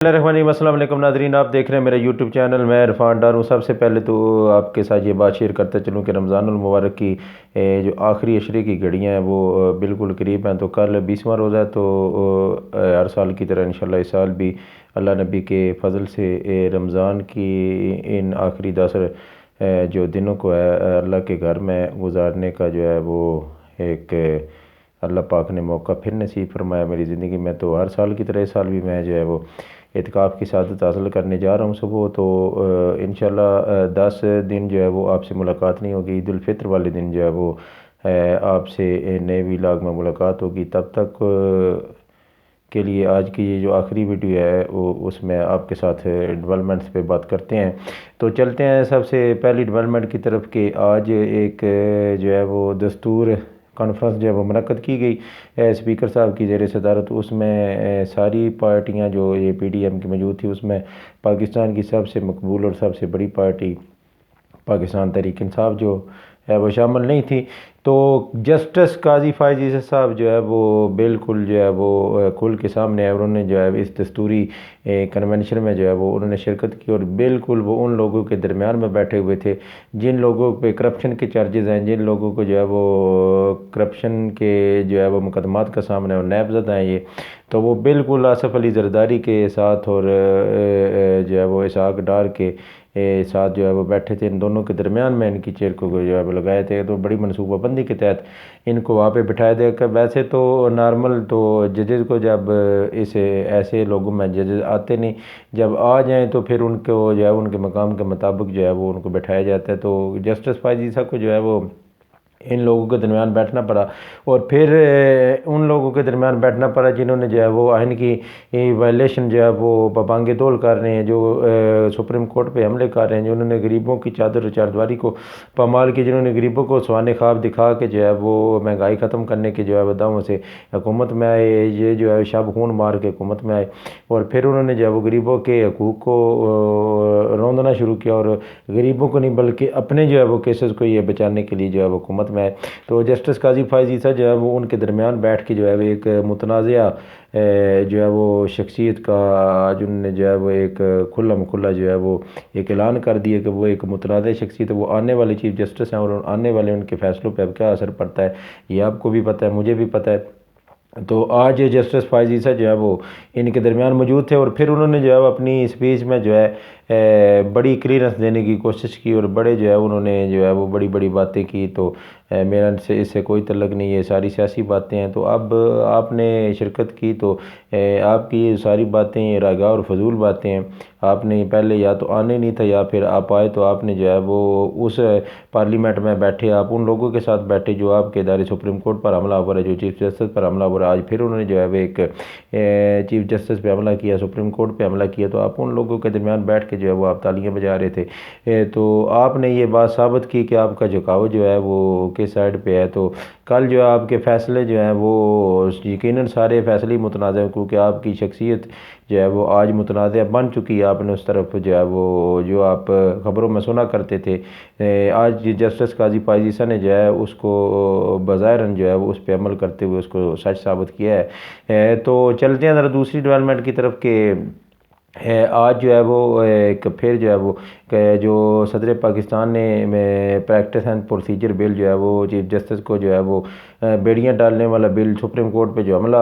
السلام علیکم ناظرین، آپ دیکھ رہے ہیں میرا یوٹیوب چینل۔ میں عرفان ڈار ہوں۔ سب سے پہلے تو آپ کے ساتھ یہ بات شیئر کرتے چلوں کہ رمضان المبارک کی جو آخری عشرے کی گھڑیاں ہیں وہ بالکل قریب ہیں۔ تو کل 20واں روزہ ہے، تو ہر سال کی طرح انشاءاللہ اس سال بھی اللہ نبی کے فضل سے رمضان کی ان آخری 10 جو دنوں کو ہے اللہ کے گھر میں گزارنے کا جو ہے وہ ایک اللہ پاک نے موقع پھر نصیب فرمایا میری زندگی میں۔ تو ہر سال کی طرح اس سال بھی میں جو ہے وہ اعتکاف کی سعادت حاصل کرنے جا رہا ہوں صبح۔ تو انشاءاللہ 10 دن جو ہے وہ آپ سے ملاقات نہیں ہوگی۔ عید الفطر والے دن جو ہے وہ آپ سے نئے ویلاگ میں ملاقات ہوگی۔ تب تک کے لیے آج کی یہ جو آخری ویڈیو ہے وہ اس میں آپ کے ساتھ ڈیولپمنٹس پہ بات کرتے ہیں۔ تو چلتے ہیں سب سے پہلی ڈیولپمنٹ کی طرف کہ آج ایک جو ہے وہ دستور کانفرنس جو ہے وہ منعقد کی گئی اسپیکر صاحب کی زیر صدارت۔ اس میں ساری پارٹیاں جو یہ پی ڈی ایم کی موجود تھی، اس میں پاکستان کی سب سے مقبول اور سب سے بڑی پارٹی پاکستان تحریک انصاف جو ہے وہ شامل نہیں تھی۔ تو جسٹس قاضی فائز عیسی صاحب جو ہے وہ بالکل جو ہے وہ کھل کے سامنے آئے، انہوں نے جو ہے اس دستوری کنونشن میں جو ہے وہ انہوں نے شرکت کی، اور بالکل وہ ان لوگوں کے درمیان میں بیٹھے ہوئے تھے جن لوگوں پہ کرپشن کے چارجز ہیں، جن لوگوں کو جو ہے وہ کرپشن کے جو ہے وہ مقدمات کا سامنا ہے اور نیب زدہ ہیں یہ۔ تو وہ بالکل آصف علی زرداری کے ساتھ اور جو ہے وہ اسحاق ڈار کے ساتھ جو ہے وہ بیٹھے تھے، ان دونوں کے درمیان میں ان کی چیئر کو جو ہے وہ لگائے تھے۔ تو بڑی منصوبہ بندی کے تحت ان کو وہاں پہ بٹھایا دے کر، ویسے تو نارمل تو ججز کو جب ایسے لوگوں میں ججز آتے نہیں، جب آ جائیں تو پھر ان کو جو ہے ان کے مقام کے مطابق جو ہے وہ ان کو بٹھایا جاتا ہے۔ تو جسٹس فائز عیسی کو جو ہے وہ ان لوگوں کے درمیان بیٹھنا پڑا، اور پھر ان لوگوں کے درمیان بیٹھنا پڑا جنہوں نے جو ہے وہ آئین کی وائلیشن جو ہے وہ ببانگ دول کر رہے ہیں، جو سپریم کورٹ پہ حملے کر رہے ہیں، جنہوں نے غریبوں کی چادر و چاردواری کو پامال کی، جنہوں نے غریبوں کو سوانح خواب دکھا کے جو ہے وہ مہنگائی ختم کرنے کے جو ہے وہ دعووں سے حکومت میں آئے، یہ جو ہے شب خون مار کے حکومت میں آئے، اور پھر انہوں نے جو ہے وہ غریبوں کے حقوق کو روندنا شروع کیا، اور غریبوں کو نہیں بلکہ اپنے جو ہے وہ کیسز کو یہ بچانے کے لیے جو ہے وہ حکومت میں۔ تو جسٹس قاضی فائز عیسی جو ہے وہ ان کے درمیان بیٹھ کے جو ہے وہ ایک متنازعہ جو ہے وہ شخصیت کا جنہوں نے جو ہے وہ ایک کھلا جو ہے وہ ایک اعلان کر دیا کہ وہ ایک متنازع شخصیت ہے، وہ آنے والے چیف جسٹس ہیں، اور آنے والے ان کے فیصلوں پہ اب کیا اثر پڑتا ہے یہ آپ کو بھی پتہ ہے، مجھے بھی پتہ ہے۔ تو آج جسٹس فائز عیسی جو ہے وہ ان کے درمیان موجود تھے، اور پھر انہوں نے جو ہے وہ اپنی اسپیچ میں جو ہے بڑی کلیئرنس دینے کی کوشش کی، اور بڑے جو ہے انہوں نے جو ہے وہ بڑی بڑی باتیں کی۔ تو میرا اس سے کوئی تعلق نہیں ہے، ساری سیاسی باتیں ہیں۔ تو اب آپ نے شرکت کی تو آپ کی یہ ساری باتیں رائگاں اور فضول باتیں ہیں۔ آپ نے پہلے یا تو آنے نہیں تھا، یا پھر آپ آئے تو آپ نے جو ہے وہ اس پارلیمنٹ میں بیٹھے، آپ ان لوگوں کے ساتھ بیٹھے جو آپ کے ادارے سپریم کورٹ پر حملہ ہو رہا ہے، جو چیف جسٹس پر حملہ ہو رہا ہے۔ آج پھر انہوں نے جو ہے وہ ایک چیف جسٹس پہ حملہ کیا، سپریم کورٹ پہ حملہ کیا، تو آپ ان لوگوں کے درمیان بیٹھ کے جو ہے وہ آپ تالیاں بجا رہے تھے۔ تو آپ نے یہ بات ثابت کی کہ آپ کا جھکاؤ جو ہے وہ کس سائڈ پہ ہے۔ تو کل جو آپ کے فیصلے جو ہیں وہ یقیناً سارے فیصلے متنازع ہیں، کیونکہ آپ کی شخصیت جو ہے وہ آج متنازع بن چکی ہے۔ آپ نے اس طرف جو ہے وہ جو آپ خبروں میں سنا کرتے تھے، آج جسٹس قاضی فائز عیسی نے جو ہے اس کو بظاہراً جو ہے وہ اس پہ عمل کرتے ہوئے اس کو سچ ثابت کیا ہے۔ تو چلتے ہیں ذرا دوسری ڈیولپمنٹ کی طرف کہ آج جو ہے وہ ایک پھر جو ہے وہ جو صدر پاکستان نے پریکٹس اینڈ پروسیجر بل جو ہے وہ چیف جسٹس کو جو ہے وہ بیڑیاں ڈالنے والا بل، سپریم کورٹ پہ جو حملہ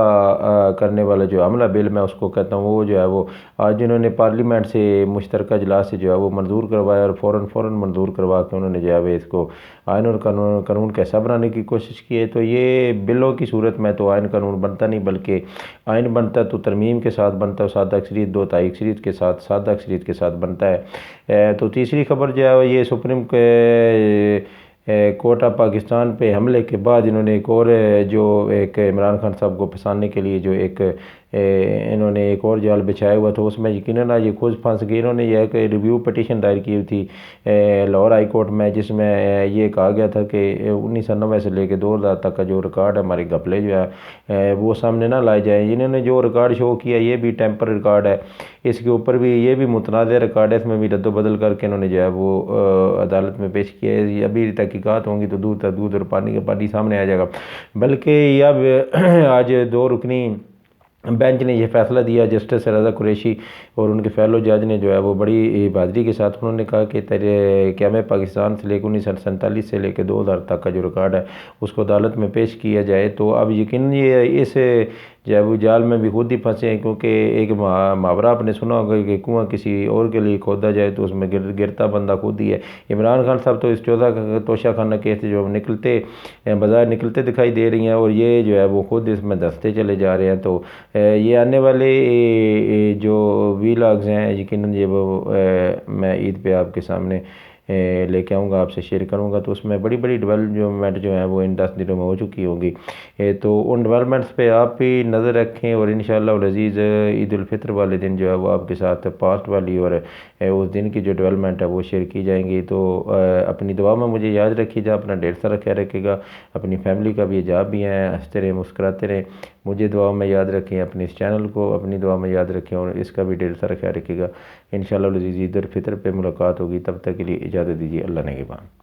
کرنے والا جو حملہ بل میں اس کو کہتا ہوں، وہ جو ہے وہ آج جنہوں نے پارلیمنٹ سے مشترکہ اجلاس سے جو ہے وہ منظور کروایا، اور فوراً منظور کروا کے انہوں نے جو ہے وہ اس کو آئین اور قانون کا حصہ بنانے کی کوشش کی ہے۔ تو یہ بلوں کی صورت میں تو آئین قانون بنتا نہیں، بلکہ آئین بنتا تو ترمیم کے ساتھ بنتا ہے، سادہ اکثریت 2/3 اکثریت کے ساتھ، سادہ اکثریت کے ساتھ بنتا ہے۔ تو تیسری خبر جو ہے یہ سپریم کورٹ آف پاکستان پہ حملے کے بعد انہوں نے ایک اور جو ایک عمران خان صاحب کو پھنسانے کے لیے جو ایک انہوں نے ایک اور جال بچھایا ہوا تھا، اس میں یقیناً آج یہ خود پھنس گئی۔ انہوں نے یہ ایک ریویو پٹیشن دائر کی ہوئی تھی لاہور ہائی کورٹ میں، جس میں یہ کہا گیا تھا کہ 1990 سے لے کے 2000 تک کا جو ریکارڈ ہے ہمارے گھپلے جو ہے وہ سامنے نہ لائے جائیں۔ انہوں نے جو ریکارڈ شو کیا یہ بھی ٹیمپر ریکارڈ ہے، اس کے اوپر بھی یہ بھی متنازع ریکارڈ ہے، اس میں بھی رد و بدل کر کے انہوں نے جو ہے وہ عدالت میں پیش کیا ہے۔ ابھی تحقیقات ہوں گی تو دودھ کا دودھ اور پانی کا پانی سامنے آ جائے گا۔ بلکہ اب آج 2 رکنی بینچ نے یہ فیصلہ دیا، جسٹس رضا قریشی اور ان کے فیلو جج نے جو ہے وہ بڑی بہادری کے ساتھ انہوں نے کہا کہ قیام پاکستان سے لے کے 1947 سے لے کے 2000 تک کا جو ریکارڈ ہے اس کو عدالت میں پیش کیا جائے۔ تو اب یقیناً یہ اس جو ہے وہ جال میں بھی خود ہی پھنسے ہیں، کیونکہ ایک محاورہ آپ نے سنا ہوگا کہ کنواں کسی اور کے لیے کھودا جائے تو اس میں گرتا بندہ خود ہی ہے۔ عمران خان صاحب تو اس 14 توشہ خانہ کیس سے جو نکلتے بظاہر نکلتے دکھائی دے رہی ہیں، اور یہ جو ہے وہ خود اس میں دھنستے چلے جا رہے ہیں۔ تو یہ آنے والے جو ویلاگز ہیں یقیناً یہ وہ میں عید پہ آپ کے سامنے لے کے آؤں گا، آپ سے شیئر کروں گا، تو اس میں بڑی بڑی ڈیولپمنٹ جو ہیں وہ ان 10 دنوں میں ہو چکی ہوں گی۔ تو ان ڈیولپمنٹس پہ آپ بھی نظر رکھیں، اور انشاءاللہ العزیز عید الفطر والے دن جو ہے وہ آپ کے ساتھ پاسٹ والی اور اس دن کی جو ڈیولپمنٹ ہے وہ شیئر کی جائیں گی۔ تو اپنی دعا میں مجھے یاد رکھیے گا، اپنا ڈھیر سارا خیال رکھے گا، اپنی فیملی کا بھی جاب بھی ہیں، ہنستے رہیں مسکراتے رہیں، مجھے دعا میں یاد رکھیں، اپنے اس چینل کو اپنی دعا میں یاد رکھیں، اور اس کا بھی ڈھیر سارا خیال رکھے گا۔ انشاءاللہ العزیز عید الفطر پہ ملاقات ہوگی، تب تک کے لیے اجازت دیجیے، اللہ نگہبان۔